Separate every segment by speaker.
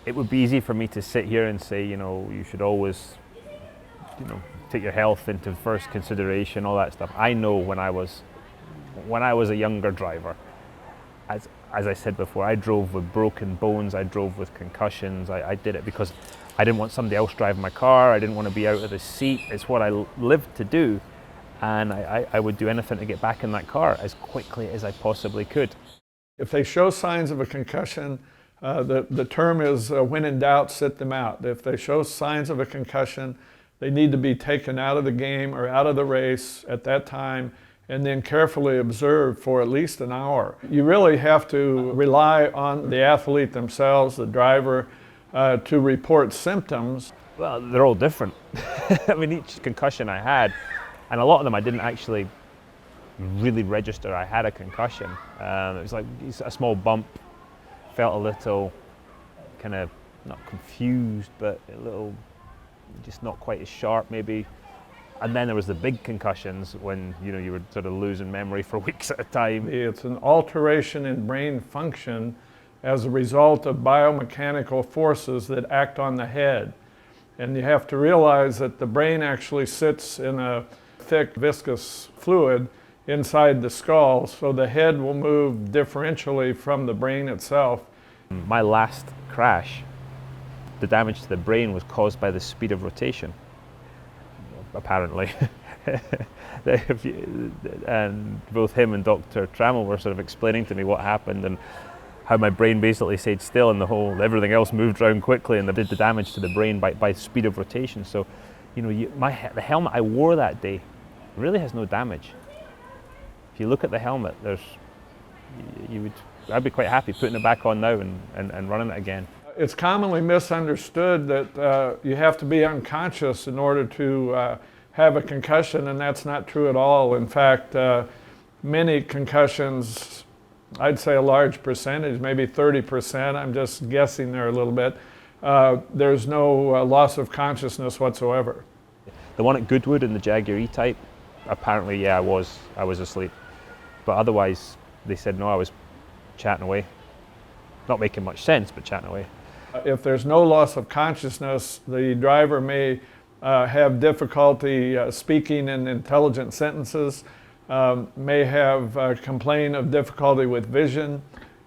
Speaker 1: it would be easy for me to sit here and say, you should always, take your health into first consideration, all that stuff. I know when I was a younger driver, as I said before, I drove with broken bones, I drove with concussions. I did it because I didn't want somebody else driving my car, I didn't want to be out of the seat. It's what I lived to do, and I would do anything to get back in that car as quickly as I possibly could.
Speaker 2: If they show signs of a concussion, the term is when in doubt, sit them out. If they show signs of a concussion, they need to be taken out of the game or out of the race at that time, and then carefully observed for at least an hour. You really have to rely on the athlete themselves, the driver, to report symptoms.
Speaker 1: Well, they're all different. I mean, each concussion I had, and a lot of them I didn't actually really register I had a concussion. It was like a small bump, felt a little kind of, not confused, but a little just not quite as sharp maybe. And then there was the big concussions when you were sort of losing memory for weeks at a time.
Speaker 2: It's an alteration in brain function as a result of biomechanical forces that act on the head. And you have to realize that the brain actually sits in a thick viscous fluid inside the skull, so the head will move differentially from the brain itself.
Speaker 1: My last crash, the damage to the brain was caused by the speed of rotation, apparently. And both him and Dr. Trammell were sort of explaining to me what happened and how my brain basically stayed still and everything else moved around quickly, and they did the damage to the brain by speed of rotation. So, the helmet I wore that day really has no damage. If you look at the helmet, I'd be quite happy putting it back on now and running it again.
Speaker 2: It's commonly misunderstood that you have to be unconscious in order to have a concussion, and that's not true at all. In fact, many concussions, I'd say a large percentage, maybe 30%, I'm just guessing there a little bit, there's no loss of consciousness whatsoever.
Speaker 1: The one at Goodwood in the Jaguar E-Type, apparently, yeah, I was asleep. But otherwise, they said no, I was chatting away. Not making much sense, but chatting away.
Speaker 2: If there's no loss of consciousness, the driver may have difficulty speaking in intelligent sentences, may have complain of difficulty with vision,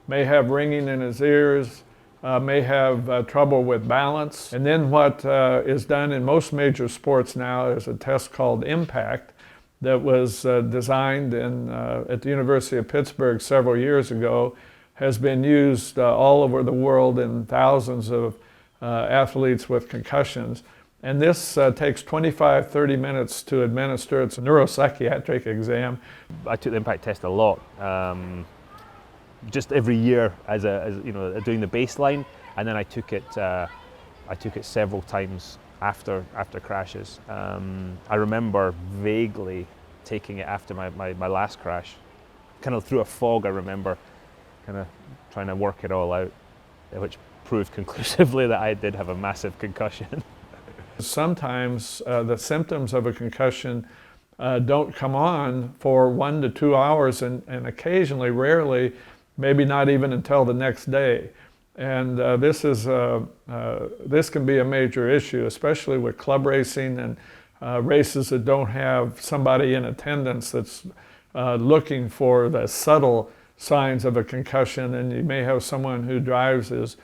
Speaker 2: may have ringing in his ears, may have trouble with balance. And then what is done in most major sports now is a test called IMPACT that was designed at the University of Pittsburgh several years ago, has been used all over the world in thousands of athletes with concussions. And this takes 25-30 minutes to administer. It's a neuropsychiatric exam.
Speaker 1: I took the IMPACT test a lot, just every year as doing the baseline, and then I took it several times after crashes. I remember vaguely taking it after my last crash, kind of through a fog. I remember kind of trying to work it all out, which proved conclusively that I did have a massive concussion.
Speaker 2: Sometimes the symptoms of a concussion don't come on for 1 to 2 hours, and occasionally, rarely, maybe not even until the next day. And this can be a major issue, especially with club racing and races that don't have somebody in attendance that's looking for the subtle signs of a concussion. And you may have someone who drives his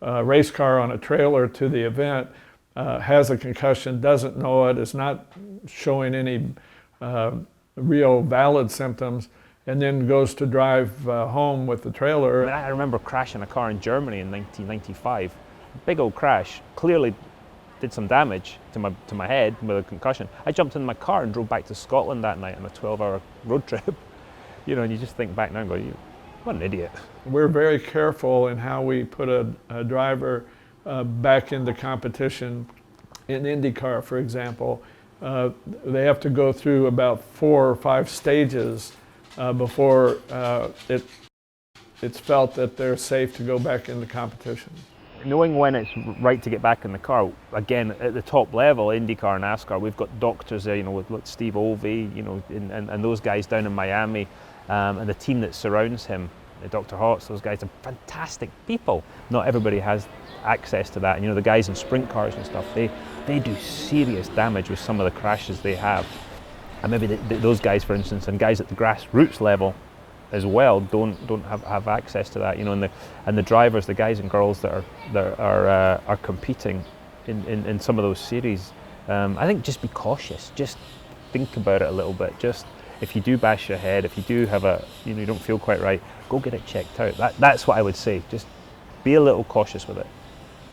Speaker 2: race car on a trailer to the event, has a concussion, doesn't know it, is not showing any real valid symptoms, and then goes to drive home with the trailer.
Speaker 1: I remember crashing a car in Germany in 1995. Big old crash, clearly did some damage to my head with a concussion. I jumped in my car and drove back to Scotland that night on a 12-hour road trip. And you just think back now and go, what an idiot.
Speaker 2: We're very careful in how we put a driver back into competition. In IndyCar, for example, they have to go through about 4 or 5 stages before it's felt that they're safe to go back into competition.
Speaker 1: Knowing when it's right to get back in the car, again, at the top level, IndyCar and NASCAR, we've got doctors there, with Steve Olvey, and those guys down in Miami, and the team that surrounds him Dr. Hotz, those guys are fantastic people. Not everybody has access to that. And, you know, the guys in sprint cars and stuff, they do serious damage with some of the crashes they have. And maybe those guys, for instance, and guys at the grassroots level as well, don't have access to that. You know, and the drivers, the guys and girls that are competing in some of those series, I think just be cautious. Just think about it a little bit. Just if you do bash your head, if you do have you don't feel quite right, go get it checked out. That's what I would say. Just be a little cautious with it.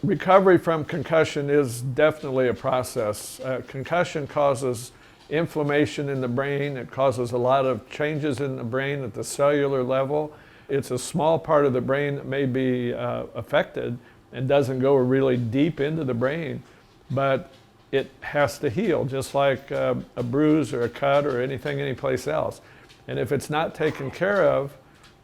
Speaker 2: Recovery from concussion is definitely a process. Concussion causes inflammation in the brain. It causes a lot of changes in the brain at the cellular level. It's a small part of the brain that may be affected and doesn't go really deep into the brain, but it has to heal, just like a bruise or a cut or anything anyplace else. And if it's not taken care of,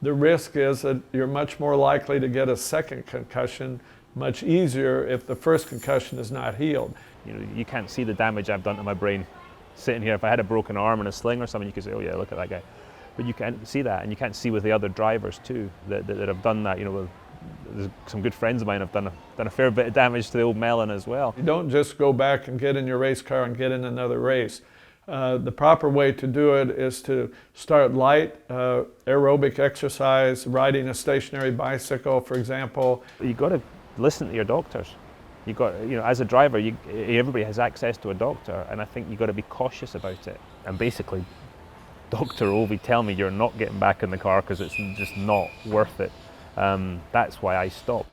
Speaker 2: the risk is that you're much more likely to get a second concussion much easier if the first concussion is not healed.
Speaker 1: You know, you can't see the damage I've done to my brain sitting here. If I had a broken arm and a sling or something, you could say, oh yeah, look at that guy. But you can't see that, and you can't see with the other drivers too that have done that. You know, there's some good friends of mine have done a fair bit of damage to the old melon as well.
Speaker 2: You don't just go back and get in your race car and get in another race. The proper way to do it is to start light aerobic exercise, riding a stationary bicycle, for example.
Speaker 1: You've got to listen to your doctors. You know, as a driver, everybody has access to a doctor, and I think you've got to be cautious about it. And basically, Dr. Olvey tell me you're not getting back in the car because it's just not worth it. That's why I stopped.